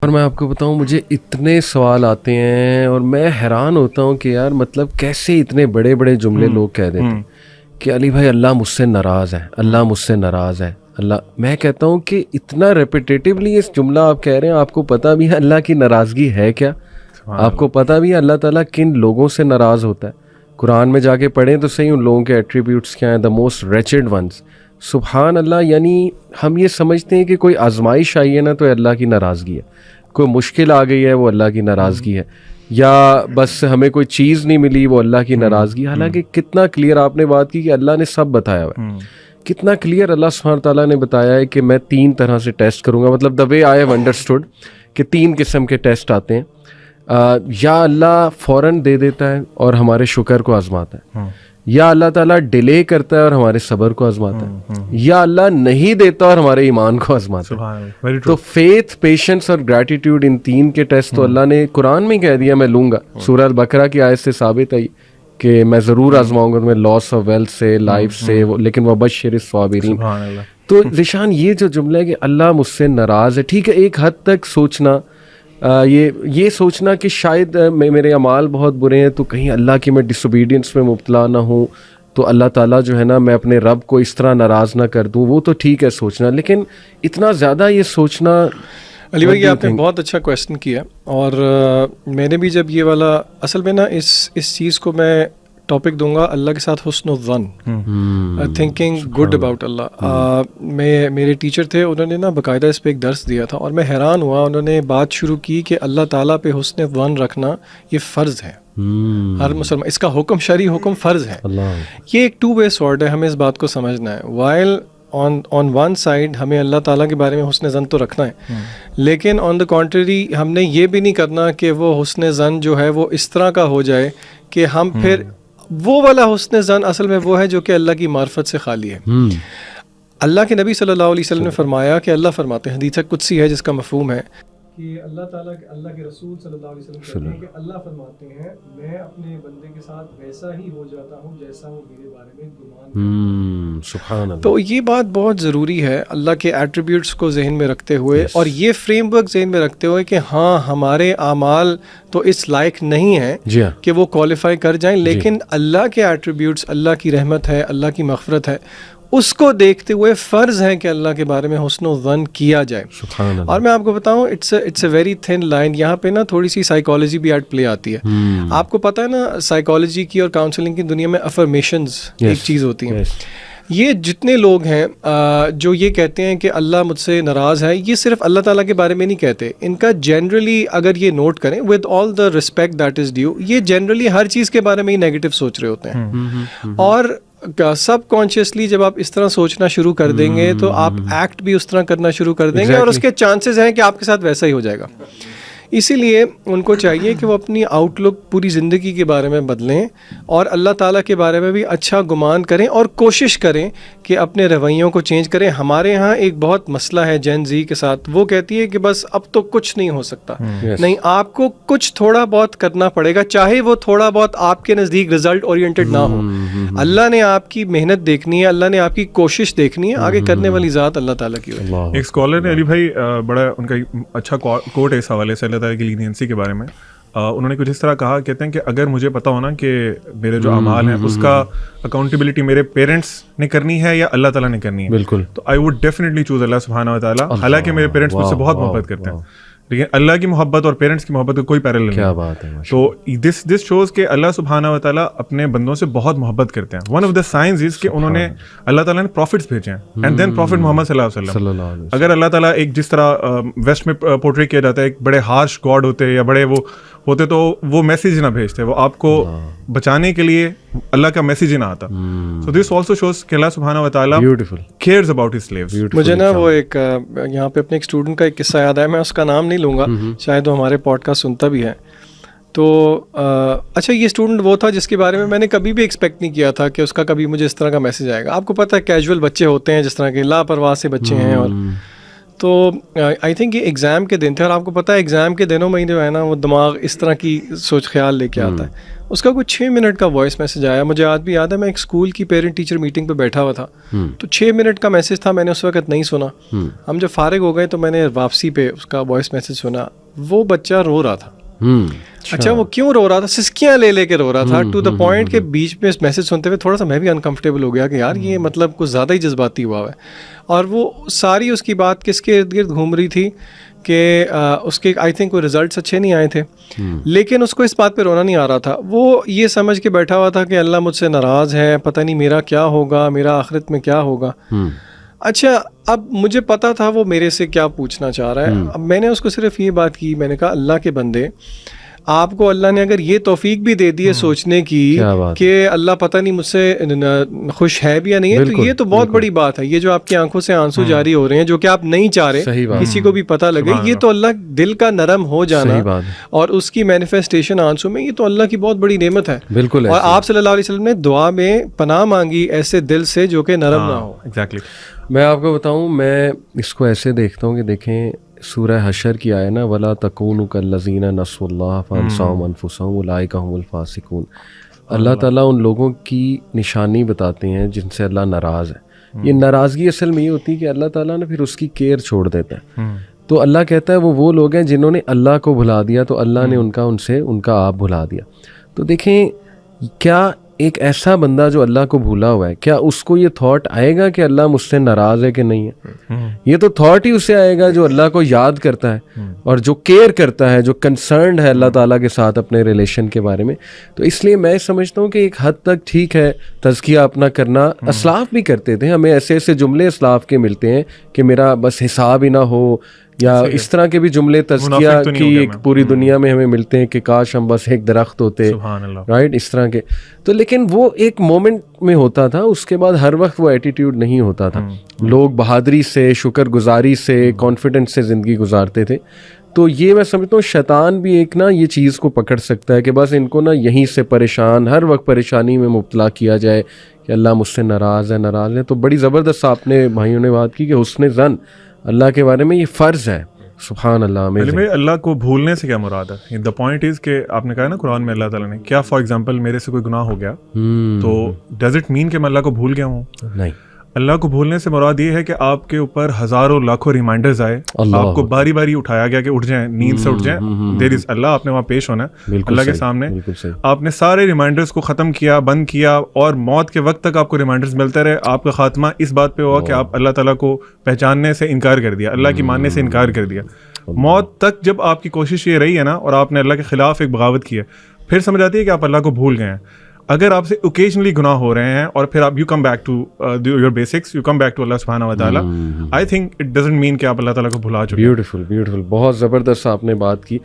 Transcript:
اور میں آپ کو بتاؤں مجھے اتنے سوال آتے ہیں اور میں حیران ہوتا ہوں کہ یار مطلب کیسے اتنے بڑے بڑے جملے لوگ کہہ دیتے ہیں کہ علی بھائی اللہ مجھ سے ناراض ہے، اللہ مجھ سے ناراض ہے، اللہ. میں کہتا ہوں کہ اتنا ریپیٹیٹیولی اس جملہ آپ کہہ رہے ہیں، آپ کو پتہ بھی ہے اللہ کی ناراضگی ہے کیا؟ آپ کو پتہ بھی ہے اللہ تعالیٰ کن لوگوں سے ناراض ہوتا ہے؟ قرآن میں جا کے پڑھیں تو صحیح ان لوگوں کے ایٹریبیوٹس کیا ہیں، دا موسٹ ریچڈ ونس. سبحان اللہ. یعنی ہم یہ سمجھتے ہیں کہ کوئی آزمائش آئی ہے نا تو اللہ کی ناراضگی ہے، کوئی مشکل آ گئی ہے وہ اللہ کی ناراضگی ہے، یا بس ہمیں کوئی چیز نہیں ملی وہ اللہ کی ناراضگی. حالانکہ کتنا کلیئر آپ نے بات کی کہ اللہ نے سب بتایا ہوا ہے. کتنا کلیئر اللہ سبحانہ تعالیٰ نے بتایا ہے کہ میں 3 طرح سے ٹیسٹ کروں گا. مطلب دا وے آئی ہیو انڈرسٹوڈ کہ 3 قسم کے ٹیسٹ آتے ہیں. یا اللہ فوراً دے دیتا ہے اور ہمارے شکر کو آزماتا ہے، یا اللہ تعالیٰ ڈیلے کرتا ہے اور ہمارے صبر کو آزماتا ہے، یا اللہ نہیں دیتا اور ہمارے ایمان کو آزماتا ہے. تو فیتھ، پیشنس اور گریٹیٹیوڈ، ان 3 کے ٹیسٹ تو اللہ نے قرآن میں کہہ دیا میں لوں گا. سورہ البقرہ کی آیت سے ثابت ہے کہ میں ضرور آزماؤں گا تمہیں لاس آف ویلتھ سے، لائف سے، لیکن وبشر الصابرین. تو ذیشان یہ جو جملہ ہے کہ اللہ مجھ سے ناراض ہے، ٹھیک ہے ایک حد تک سوچنا، یہ سوچنا کہ شاید میرے اعمال بہت برے ہیں تو کہیں اللہ کی میں ڈس اوبیڈینس میں مبتلا نہ ہوں، تو اللہ تعالیٰ جو ہے نا میں اپنے رب کو اس طرح ناراض نہ کر دوں، وہ تو ٹھیک ہے سوچنا. لیکن اتنا زیادہ یہ سوچنا. علی بھائی آپ نے بہت اچھا کویسچن کیا، اور میں نے بھی جب یہ والا اصل میں نا اس چیز کو میں ٹاپک دوں گا اللہ کے ساتھ حسن الظن، تھنکنگ گڈ اباؤٹ اللہ. میرے ٹیچر تھے، انہوں نے نا باقاعدہ اس پہ ایک درس دیا تھا اور میں حیران ہوا. انہوں نے بات شروع کی کہ اللہ تعالیٰ پہ حسن ظن رکھنا یہ فرض ہے ہر مسلمان، اس کا حکم شرعی حکم فرض ہے. یہ ایک 2 way sword ہے، ہمیں اس بات کو سمجھنا ہے. وائل آن ون سائڈ ہمیں اللہ تعالیٰ کے بارے میں حسن ظن تو رکھنا ہے، لیکن آن دا کانٹری ہم نے یہ بھی نہیں کرنا کہ وہ حسن ظن جو ہے وہ اس طرح کا ہو جائے کہ ہم پھر وہ والا حسن ظن اصل میں وہ ہے جو کہ اللہ کی معرفت سے خالی ہے. اللہ کے نبی صلی اللہ علیہ وسلم نے فرمایا کہ اللہ فرماتے ہیں، حدیث قدسی ہے جس کا مفہوم ہے کہ اللہ تعالیٰ اللہ کے رسول صلی اللہ علیہ وسلم کہتے ہیں کہ اللہ فرماتے ہیں میں اپنے بندے کے ساتھ ویسا ہی ہو جاتا ہوں جیسا وہ میرے بارے میں گمان. سبحان اللہ. تو یہ بات بہت ضروری ہے اللہ کے ایٹریبیوٹس کو ذہن میں رکھتے ہوئے اور یہ فریم ورک ذہن میں رکھتے ہوئے کہ ہاں ہمارے اعمال تو اس لائق نہیں ہیں کہ وہ کوالیفائی کر جائیں، لیکن اللہ کے ایٹریبیوٹس، اللہ کی رحمت ہے، اللہ کی مغفرت ہے، اس کو دیکھتے ہوئے فرض ہے کہ اللہ کے بارے میں حسن و ظن کیا جائے. اور میں آپ کو بتاؤں it's a very thin line. یہاں پہ نا تھوڑی سی سائیکالوجی بھی ایٹ پلے آتی ہے. آپ کو پتہ ہے نا سائیکالوجی کی اور کاؤنسلنگ کی دنیا میں افرمیشنز ایک چیز ہوتی ہیں. یہ جتنے لوگ ہیں جو یہ کہتے ہیں کہ اللہ مجھ سے ناراض ہے، یہ صرف اللہ تعالیٰ کے بارے میں نہیں کہتے. ان کا جنرلی اگر یہ نوٹ کریں with all the respect that is due, یہ جنرلی ہر چیز کے بارے میں ہی نیگیٹو سوچ رہے ہوتے ہیں. اور سب کانشیسلی جب آپ اس طرح سوچنا شروع کر دیں گے تو آپ ایکٹ بھی اس طرح کرنا شروع کر دیں گے، اور اس کے چانسز ہیں کہ آپ کے ساتھ ویسا ہی ہو جائے گا. اسی لیے ان کو چاہیے کہ وہ اپنی آؤٹ لک پوری زندگی کے بارے میں بدلیں اور اللہ تعالیٰ کے بارے میں بھی اچھا گمان کریں اور کوشش کریں کہ اپنے رویوں کو چینج کریں. ہمارے ہاں ایک بہت مسئلہ ہے جین زی کے ساتھ، وہ کہتی ہے کہ بس اب تو کچھ نہیں ہو سکتا. نہیں، آپ کو کچھ تھوڑا بہت کرنا پڑے گا، چاہے وہ تھوڑا بہت آپ کے نزدیک ریزلٹ اورینٹڈ نہ ہو. اللہ نے آپ کی محنت دیکھنی ہے، اللہ نے آپ کی کوشش دیکھنی ہے، آگے کرنے والی ذات اللہ تعالیٰ کی ہے. ایک اسکالر نے علی بھائی بڑا ان کا اچھا کوٹ ہے اس حوالے سے اللہ تعالیٰ کی لینینسی کے بارے میں. انہوں نے کچھ اس طرح کہا، کہتے ہیں کہ اگر مجھے پتا ہونا کہ میرے جو اعمال ہیں اس کا اکاؤنٹیبلٹی میرے پیرنٹس نے کرنی ہے یا اللہ تعالیٰ نے کرنی ہے، بالکل، تو آئی ووڈ ڈیفینیٹلی چوز اللہ سبحانہ و تعالیٰ. حالانکہ میرے پیرنٹس مجھ سے بہت محبت کرتے ہیں، لیکن اللہ کی محبت اور پیرنٹس کی محبت کا کوئی پیرلل نہیں. کیا بات ہے. تو دس شوز کہ اللہ سبحانہ و تعالیٰ اپنے بندوں سے بہت محبت کرتے ہیں. ون آف دا سائنز از کہ انہوں نے اللہ تعالیٰ نے پروفٹس بھیجے ہیں، اینڈ دین پروفٹ محمد صلی اللہ علیہ وسلم. اگر اللہ تعالیٰ ایک جس طرح ویسٹ میں پورٹری کیا جاتا ہے ایک بڑے ہارش گاڈ ہوتے یا بڑے وہ ہوتے تو وہ میسیج نہ بھیجتے، وہ آپ کو بچانے کے لیے اللہ کا میسیج ہی نہ آتا. سو دس آلسو شوز کہ اللہ سبحانہ و تعالیٰ کیئرز اباؤٹ ہز سلیوز. مجھے نا وہ ایک یہاں پہ اپنے ایک اسٹوڈنٹ کا ایک قصہ یاد آیا، میں اس کا نام نہیں لوں گا، شاید وہ ہمارے پوڈ کاسٹ سنتا بھی ہے. تو اچھا، یہ اسٹوڈنٹ وہ تھا جس کے بارے میں نے کبھی بھی ایکسپیکٹ نہیں کیا تھا کہ اس کا کبھی مجھے اس طرح کا میسیج آئے گا. آپ کو پتہ ہے کیجول بچے ہوتے ہیں جس طرح کے لاپرواہ سے بچے ہیں. اور تو آئی تھنک یہ ایگزام کے دن تھے, اور آپ کو پتہ ہے ایگزام کے دنوں میں ہی جو ہے نا وہ دماغ اس طرح کی سوچ خیال لے کے آتا ہے. اس کا کوئی 6 منٹ کا وائس میسیج آیا, مجھے آج بھی یاد ہے, میں ایک اسکول کی پیرنٹ ٹیچر میٹنگ پہ بیٹھا ہوا تھا, تو 6 منٹ کا میسیج تھا, میں نے اس وقت نہیں سنا. ہم جب فارغ ہو گئے تو میں نے واپسی پہ اس کا وائس میسیج سنا. وہ بچہ رو رہا تھا. اچھا وہ کیوں رو رہا تھا؟ سسکیاں لے لے کے رو رہا تھا, ٹو دا پوائنٹ کہ بیچ میں اس میسیج سنتے ہوئے تھوڑا سا میں بھی انکمفرٹیبل ہو گیا کہ یار یہ مطلب کچھ زیادہ ہی جذباتی ہوا ہے. اور وہ ساری اس کی بات کس کے ارد گرد گھوم رہی تھی کہ اس کے آئی تھنک کوئی رزلٹس اچھے نہیں آئے تھے, لیکن اس کو اس بات پہ رونا نہیں آ رہا تھا. وہ یہ سمجھ کے بیٹھا ہوا تھا کہ اللہ مجھ سے ناراض ہے, پتہ نہیں میرا کیا ہوگا, میرا آخرت میں کیا ہوگا. اچھا اب مجھے پتا تھا وہ میرے سے کیا پوچھنا چاہ رہا ہے. اب میں نے اس کو صرف یہ بات کی, میں نے کہا اللہ کے بندے, آپ کو اللہ نے اگر یہ توفیق بھی دے دی ہے سوچنے کی کہ اللہ پتہ نہیں مجھ سے خوش ہے بھی یا نہیں ہے, تو یہ تو بہت بڑی بات ہے. یہ جو آپ کی آنکھوں سے آنسو جاری ہو رہے ہیں جو کہ آپ نہیں چاہ رہے کسی کو بھی پتہ لگے, یہ تو اللہ دل کا نرم ہو جانا اور اس کی مینیفیسٹیشن آنسو میں, یہ تو اللہ کی بہت بڑی نعمت ہے. بالکل. اور آپ صلی اللہ علیہ وسلم نے دعا میں پناہ مانگی ایسے دل سے جو کہ نرم نہ ہو. ایگزیکٹلی. میں آپ کو بتاؤں, میں اس کو ایسے دیکھتا ہوں کہ دیکھیں سورہ حشر کی آئے نا, ولا تکونوا کالذین نسوا اللہ فانساہم انفسہم اولئک ھم الفاسقون. اللہ تعالیٰ ان لوگوں کی نشانی بتاتے ہیں جن سے اللہ ناراض ہے. یہ ناراضگی اصل میں یہ ہوتی ہے کہ اللہ تعالیٰ نے پھر اس کی کیئر چھوڑ دیتا ہے. تو اللہ کہتا ہے وہ لوگ ہیں جنہوں نے اللہ کو بھلا دیا تو اللہ نے ان کا آپ بھلا دیا. تو دیکھیں کیا ایک ایسا بندہ جو اللہ کو بھولا ہوا ہے, کیا اس کو یہ تھاٹ آئے گا کہ اللہ مجھ سے ناراض ہے کہ نہیں ہے؟ یہ تو تھاٹ ہی اسے آئے گا جو اللہ کو یاد کرتا ہے اور جو کیئر کرتا ہے, جو کنسرنڈ ہے اللہ تعالیٰ کے ساتھ اپنے ریلیشن کے بارے میں. تو اس لیے میں سمجھتا ہوں کہ ایک حد تک ٹھیک ہے تزکیہ اپنا کرنا. اسلاف بھی کرتے تھے, ہمیں ایسے ایسے جملے اسلاف کے ملتے ہیں کہ میرا بس حساب ہی نہ ہو, یا اس طرح کے بھی جملے تزکیہ کی ایک پوری دنیا میں ہمیں ملتے ہیں کہ کاش ہم بس ایک درخت ہوتے, رائٹ, اس طرح کے. تو لیکن وہ ایک مومنٹ میں ہوتا تھا, اس کے بعد ہر وقت وہ ایٹیٹیوڈ نہیں ہوتا تھا. لوگ بہادری سے, شکر گزاری سے, کانفیڈنس سے زندگی گزارتے تھے. تو یہ میں سمجھتا ہوں شیطان بھی ایک نا یہ چیز کو پکڑ سکتا ہے کہ بس ان کو نا یہیں سے پریشان, ہر وقت پریشانی میں مبتلا کیا جائے کہ اللہ مجھ سے ناراض ہے. تو بڑی زبردست آپ نے بھائیوں نے بات کی کہ حسن ظن اللہ کے بارے میں یہ فرض ہے. سبحان اللہ. اللہ کو بھولنے سے کیا مراد ہے؟ دا پوائنٹ از کہ آپ نے کہا نا قرآن میں اللہ تعالیٰ نے کیا, فار ایگزامپل میرے سے کوئی گناہ ہو گیا تو ڈز اٹ مین کہ میں اللہ کو بھول گیا ہوں؟ نہیں. اللہ کو بھولنے سے مراد یہ ہے کہ آپ کے اوپر ہزاروں لاکھوں ریمائنڈرز آئے, آپ کو باری باری اٹھایا گیا کہ اٹھ جائیں, نیند سے اٹھ جائیں, دیر از اللہ, آپ نے وہاں پیش ہونا ہے اللہ کے سامنے. آپ نے سارے ریمائنڈرز کو ختم کیا, بند کیا, اور موت کے وقت تک آپ کو ریمائنڈرز ملتے رہے. آپ کا خاتمہ اس بات پہ ہوا کہ آپ اللہ تعالیٰ کو پہچاننے سے انکار کر دیا, اللہ کی ماننے سے انکار کر دیا. موت تک جب آپ کی کوشش یہ رہی ہے نا, اور آپ نے اللہ کے خلاف ایک بغاوت کی ہے, پھر سمجھ آتی ہے کہ آپ اللہ کو بھول گئے ہیں. اگر آپ سے اوکیجنلی گناہ ہو رہے ہیں اور پھر آپ you come back to your basics, you come back to اللہ سبحانہ و تعالیٰ, I think it doesn't mean کہ آپ اللہ تعالیٰ کو بھلا چکے. بیوٹیفل, بہت زبردست آپ نے بات کی.